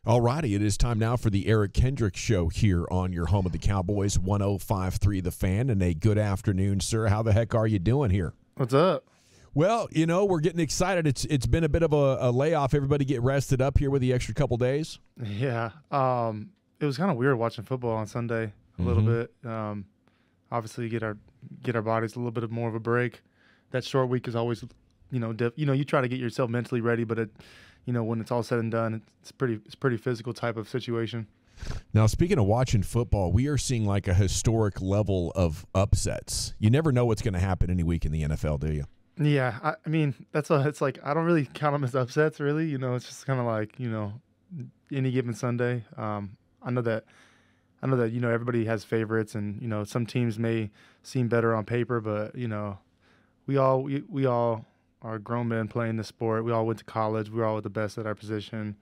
All righty, it is time now for the Eric Kendricks Show here on your home of the Cowboys, 105.3 The Fan, and a good afternoon, sir. How the heck are you doing here? What's up? Well, you know, we're getting excited. It's been a bit of a layoff. Everybody get rested up here with the extra couple days. Yeah. It was kind of weird watching football on Sunday a little bit. Obviously, get our bodies a little bit more of a break. That short week is always, you try to get yourself mentally ready, but when it's all said and done, it's pretty physical type of situation. Now, speaking of watching football, we are seeing like a historic level of upsets. You never know what's going to happen any week in the NFL, do you? Yeah, I mean it's like I don't really count them as upsets, really. It's just kind of like any given Sunday. I know that everybody has favorites, and some teams may seem better on paper, but we all are grown men playing the sport. We all went to college. We're all the best at our position.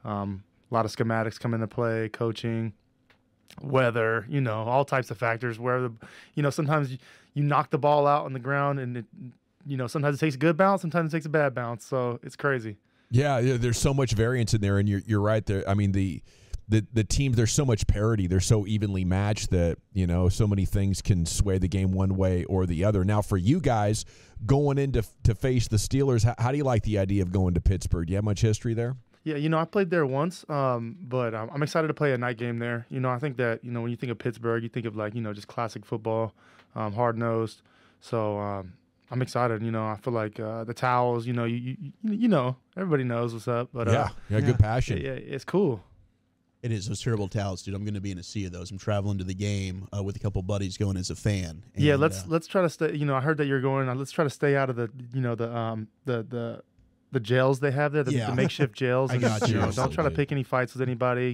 A lot of schematics come into play, coaching, weather, all types of factors. Where sometimes you knock the ball out on the ground, and sometimes it takes a good bounce, sometimes it takes a bad bounce. So it's crazy. Yeah, there's so much variance in there, and you're right there. I mean, the teams, there's so much parity. They're so evenly matched that, so many things can sway the game one way or the other. Now, for you guys going in to face the Steelers, how do you like the idea of going to Pittsburgh? Do you have much history there? Yeah, I played there once, but I'm excited to play a night game there. I think that, when you think of Pittsburgh, you think of just classic football, hard-nosed. So I'm excited. I feel like the towels, everybody knows what's up. But yeah, good passion. Yeah, it's cool. It is those terrible towels, dude. I'm going to be in a sea of those. I'm traveling to the game with a couple buddies going as a fan. And, yeah, let's try to stay. I heard that you're going. Let's try to stay out of the the jails they have there, the makeshift jails. I got you. Don't try to pick any fights with anybody.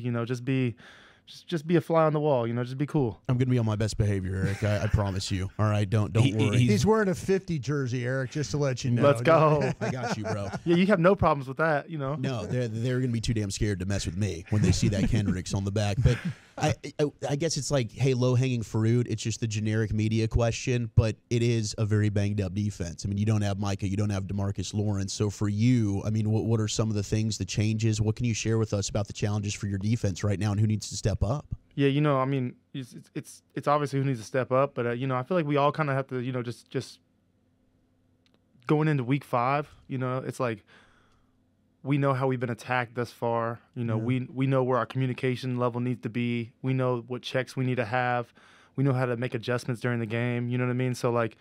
Just be a fly on the wall. Just be cool. I'm going to be on my best behavior, Eric. I promise you. All right, don't worry. He's wearing a 50 jersey, Eric, just to let you know. Let's go. I got you, bro. Yeah, you have no problems with that, No, they're going to be too damn scared to mess with me when they see that Kendricks on the back. But I guess it's like, hey, low-hanging fruit. It's just the generic media question, but it is a very banged-up defense. I mean, you don't have Micah. You don't have DeMarcus Lawrence. So for you, I mean, what are some of the things, the changes? What can you share with us about the challenges for your defense right now and who needs to step up? Yeah, I mean, it's obviously who needs to step up, but I feel like we all kind of have to, just going into week 5, it's like we know how we've been attacked thus far. We know where our communication level needs to be. We know what checks we need to have. We know how to make adjustments during the game. You know what I mean? So like,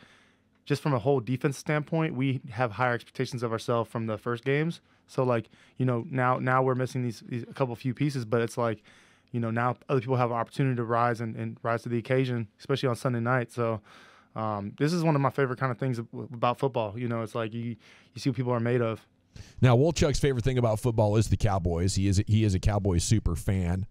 just from a whole defense standpoint, we have higher expectations of ourselves from the first games. So like, now we're missing these a few pieces, but it's like, now other people have an opportunity to rise and rise to the occasion, especially on Sunday night. So this is one of my favorite kind of things about football. It's like you see what people are made of. Now, Wolchuk's favorite thing about football is the Cowboys. He is a Cowboys super fan,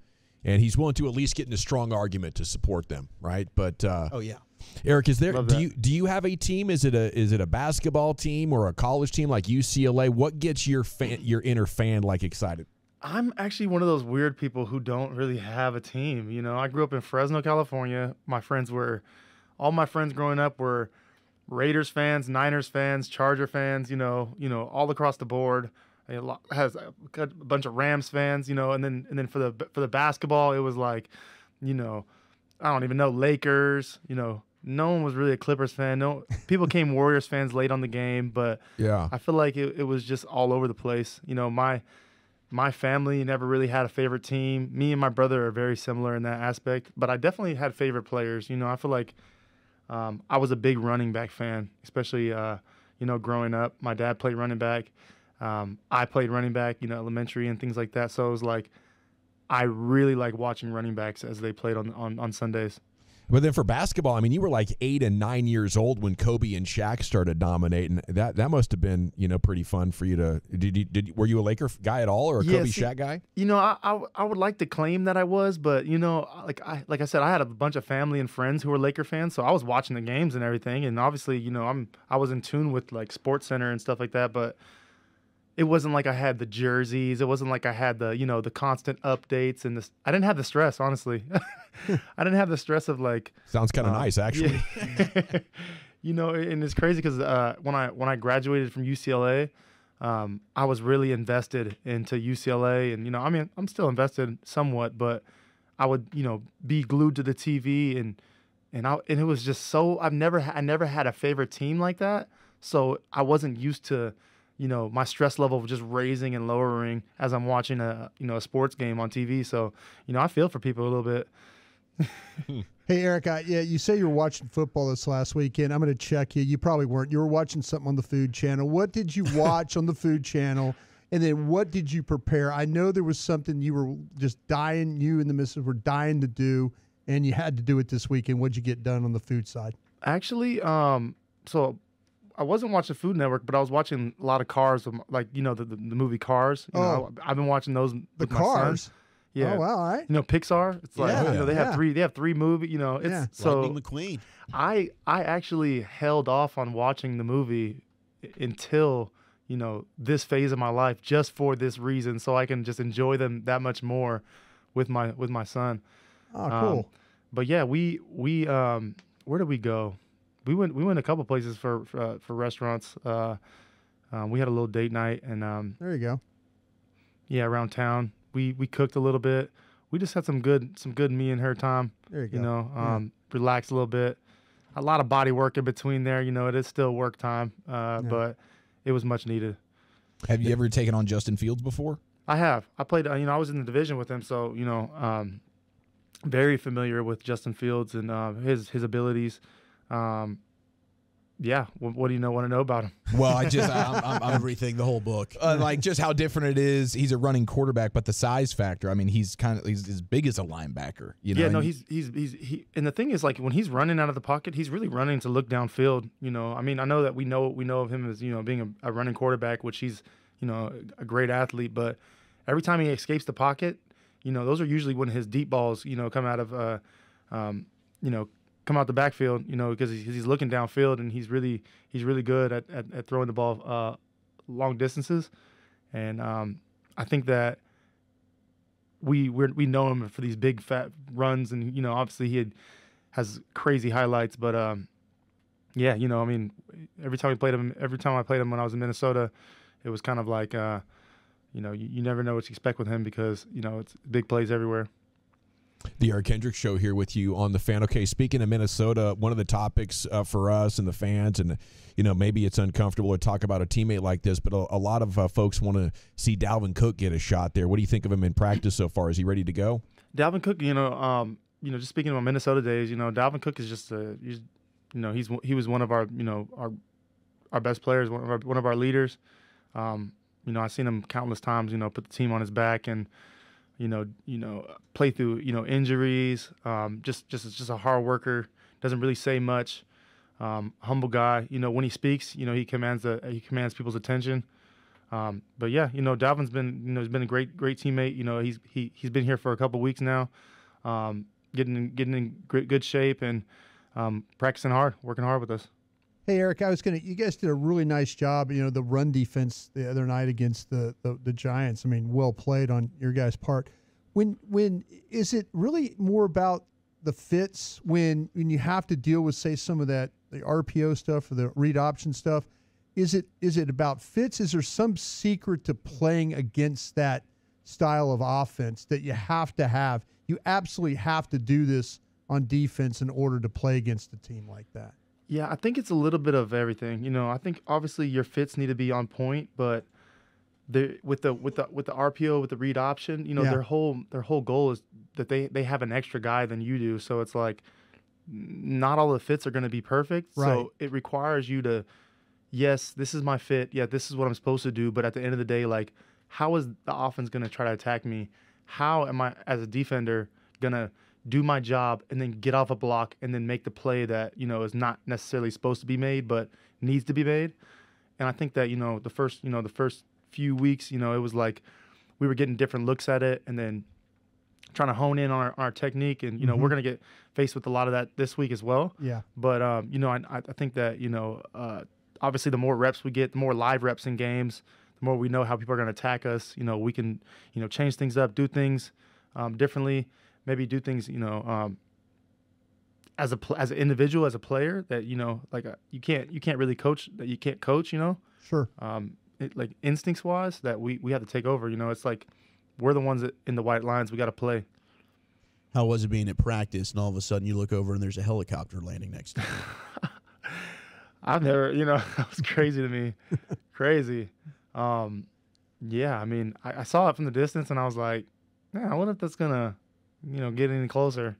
and he's willing to at least get in a strong argument to support them, right? But oh yeah, Eric, do you have a team? Is it a basketball team or a college team like UCLA? What gets your inner fan like excited? I'm actually one of those weird people who don't really have a team. I grew up in Fresno, California. All my friends growing up were Raiders fans, Niners fans, Charger fans, all across the board. It has a bunch of Rams fans, and then for the basketball, it was like, I don't even know, Lakers, no one was really a Clippers fan. No, people came Warriors fans late on the game, but yeah, I feel like it was just all over the place. My family never really had a favorite team. Me and my brother are very similar in that aspect, but I definitely had favorite players. I feel like I was a big running back fan, especially, growing up. My dad played running back. I played running back, elementary and things like that. So it was like I really like watching running backs as they played on Sundays. But then for basketball, I mean, you were like 8 and 9 years old when Kobe and Shaq started dominating. That must have been, pretty fun for you to. Were you a Laker guy at all, or a Kobe Shaq guy? I would like to claim that I was, but like I said, I had a bunch of family and friends who were Laker fans, so I was watching the games and everything, and obviously, I was in tune with like Sports Center and stuff like that, but it wasn't like I had the jerseys. It wasn't like I had the, the constant updates and this. I didn't have the stress, honestly. I didn't have the stress of like. Sounds kind of nice, actually. Yeah. And it's crazy because when I graduated from UCLA, I was really invested into UCLA, and I mean, I'm still invested somewhat, but I would be glued to the TV, and it was just so I never had a favorite team like that, so I wasn't used to my stress level just raising and lowering as I'm watching a sports game on TV. So I feel for people a little bit. Hey, Eric, you say you were watching football this last weekend. I'm going to check you. You probably weren't. You were watching something on the Food Channel. What did you watch on the Food Channel? And then what did you prepare? I know there was something you were just dying, you and the missus were dying to do, and you had to do it this weekend. What did you get done on the food side? Actually, so I wasn't watching Food Network, but I was watching a lot of Cars, like, the movie Cars. I've been watching those with my Cars? son. Yeah. Oh, wow, all right. Pixar. It's like, they have three movies, it's so Lightning McQueen. I actually held off on watching the movie until, this phase of my life, just for this reason, so I can just enjoy them that much more with my son. Oh, cool. But yeah, we where did we go? We went a couple places for restaurants. We had a little date night, and there you go. Yeah, around town. We cooked a little bit. We just had some good me and her time. There you go. Relaxed a little bit. A lot of body work in between there. It is still work time, but it was much needed. Have you ever taken on Justin Fields before? I have. I played. I was in the division with him, so very familiar with Justin Fields and his abilities. Yeah. What do you want to know about him? Well, I'm Everything, the whole book. like just how different it is. He's a running quarterback, but the size factor. I mean, he's as big as a linebacker. Yeah, no, he's and the thing is, like, when he's running out of the pocket, he's really running to look downfield. I mean, I know that we know of him as being a running quarterback, which he's a great athlete. But every time he escapes the pocket, those are usually when his deep balls come out of come out the backfield, because he's looking downfield, and he's really good at throwing the ball long distances. And I think that we know him for these big fat runs, and obviously he has crazy highlights. But yeah, I mean, every time I played him when I was in Minnesota, it was kind of like you never know what to expect with him, because it's big plays everywhere. The Eric Kendricks Show here with you on the Fan. Okay, speaking of Minnesota, one of the topics for us and the fans, and maybe it's uncomfortable to talk about a teammate like this, but a lot of folks want to see Dalvin Cook get a shot there. What do you think of him in practice so far? Is he ready to go? Dalvin Cook, just speaking about Minnesota days, Dalvin Cook is just he was one of our our best players, one of our leaders. I've seen him countless times, put the team on his back and play through, injuries. Just a hard worker. Doesn't really say much. Humble guy. When he speaks, he commands people's attention. But yeah, Dalvin's been, he's been a great teammate. He's been here for a couple weeks now, getting in good shape and practicing hard, working hard with us. Hey, Eric, you guys did a really nice job, the run defense the other night against the Giants. I mean, well played on your guys' part. When is it really more about the fits when you have to deal with, say, some of the RPO stuff or the read option stuff? Is it about fits? Is there some secret to playing against that style of offense that you have to have? You absolutely have to do this on defense in order to play against a team like that. Yeah, I think it's a little bit of everything. I think obviously your fits need to be on point, but with the RPO, with the read option, their whole goal is that they have an extra guy than you do. So it's like not all the fits are going to be perfect. Right. So it requires you to, yes, this is my fit. Yeah, this is what I'm supposed to do. But at the end of the day, like, how is the offense going to try to attack me? How am I, as a defender, going to do my job and then get off a block and then make the play that, is not necessarily supposed to be made, but needs to be made? And I think that, the first few weeks, it was like we were getting different looks at it and then trying to hone in on our technique. And, we're going to get faced with a lot of that this week as well. Yeah. But, I think that, obviously the more reps we get, the more live reps in games, the more we know how people are going to attack us. We can, change things up, do things differently. Maybe do things, as an individual, as a player that, like you can't really coach that you can't coach, Sure. like instincts wise that we have to take over. You know, it's like we're the ones that in the white lines. We got to play. How was it being at practice and all of a sudden you look over and there's a helicopter landing next to you? I've never, that was crazy to me. Crazy. Yeah, I mean, I saw it from the distance and I was like, man, I wonder if that's going to, get any closer.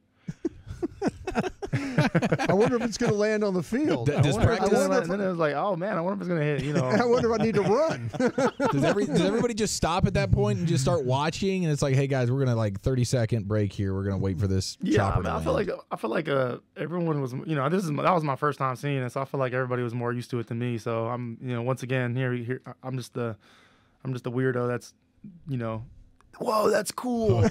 I wonder if it's going to land on the field. Does practice? And then it was like, oh man, I wonder if it's going to hit. I wonder if I need to run. Does everybody just stop at that point and just start watching? And it's like, hey guys, we're gonna 30-second break here. We're gonna wait for this. Yeah, chopper to I feel like everyone was, that was my first time seeing it, so I feel like everybody was more used to it than me. So I'm, once again here, I'm just the weirdo that's, whoa, that's cool.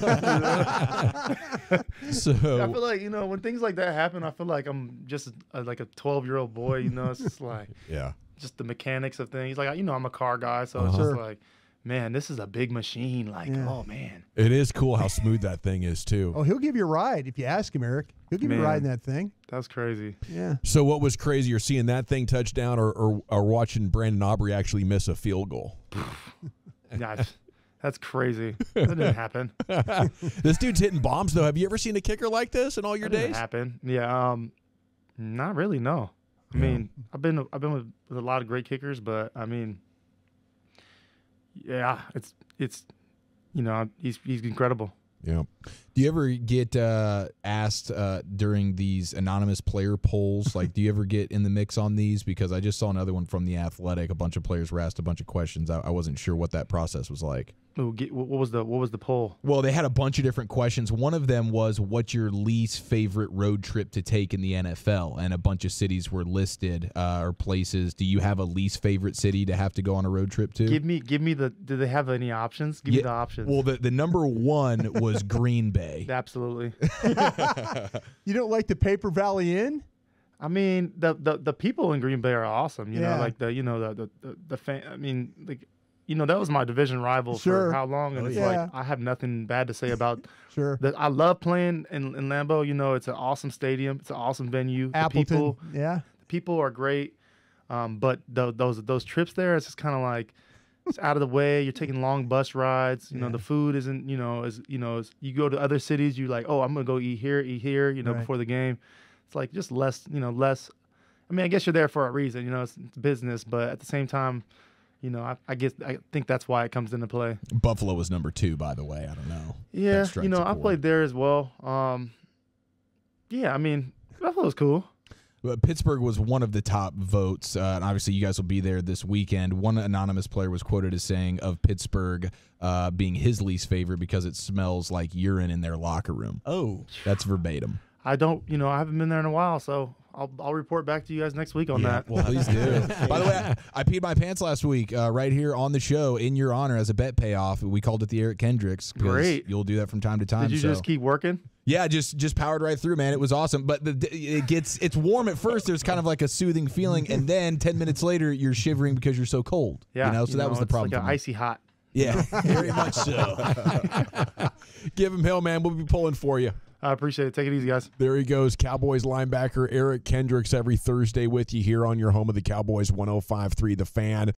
So I feel like, when things like that happen, I feel like I'm just like a 12-year-old boy, it's just like, yeah, just the mechanics of things. Like, I'm a car guy, so it's just like, man, this is a big machine. Like, oh man. it is cool how smooth that thing is too. Oh, he'll give you a ride if you ask him, Eric. He'll give you a ride in that thing. That's crazy. Yeah. So what was crazier, seeing that thing touchdown or watching Brandon Aubrey actually miss a field goal? Gosh. That's crazy. That didn't happen. This dude's hitting bombs, though. Have you ever seen a kicker like this in all your That days? didn't happen. Yeah. Not really. No. I mean, I've been with a lot of great kickers, but I mean, yeah, it's he's incredible. Yeah. Do you ever get asked during these anonymous player polls? Like, do you ever get in the mix on these? Because I just saw another one from The Athletic. A bunch of players were asked a bunch of questions. I wasn't sure what that process was like. What was the poll? Well, they had a bunch of different questions. One of them was, what's your least favorite road trip to take in the NFL? And a bunch of cities were listed or places. Do you have a least favorite city to have to go on a road trip to? Give me do they have any options? Give me the options. Well, the number one was Green Bay. Absolutely. You don't like the Paper Valley Inn? I mean, the people in Green Bay are awesome. You know, Yeah. like the fan. I mean, like, that was my division rival Sure. for how long, and Oh, it's yeah. like I have nothing bad to say about. Sure. I love playing in Lambeau. It's an awesome stadium. It's an awesome venue. Appleton. The People are great, but those trips there, it's just kind of like it's out of the way. You're taking long bus rides. The food isn't. As you go to other cities, you're like, oh, I'm gonna go eat here. Right. Before the game. It's like just less. Less. I mean, I guess you're there for a reason. It's business, but at the same time, I think that's why it comes into play. Buffalo was number 2, by the way. I don't know. Yeah, That strikes a I chord. played there as well. Yeah, I mean, Buffalo's cool. Pittsburgh was one of the top votes, and obviously you guys will be there this weekend. One anonymous player was quoted as saying of Pittsburgh being his least favorite because it smells like urine in their locker room. Oh. That's verbatim. I haven't been there in a while, so I'll report back to you guys next week on that. Well, please do. By the way, I peed my pants last week right here on the show in your honor as a bet payoff. We called it the Eric Kendricks. Great. You'll do that from time to time. Did you just keep working? Yeah, just powered right through, man. It was awesome. But it's warm at first. There's kind of like a soothing feeling, and then 10 minutes later, you're shivering because you're so cold. Yeah. So that was the it's problem. like for an me. icy hot. Yeah. Very much so. Give him hell, man. We'll be pulling for you. I appreciate it. Take it easy, guys. There he goes, Cowboys linebacker Eric Kendricks every Thursday with you here on your home of the Cowboys, 105.3 The Fan.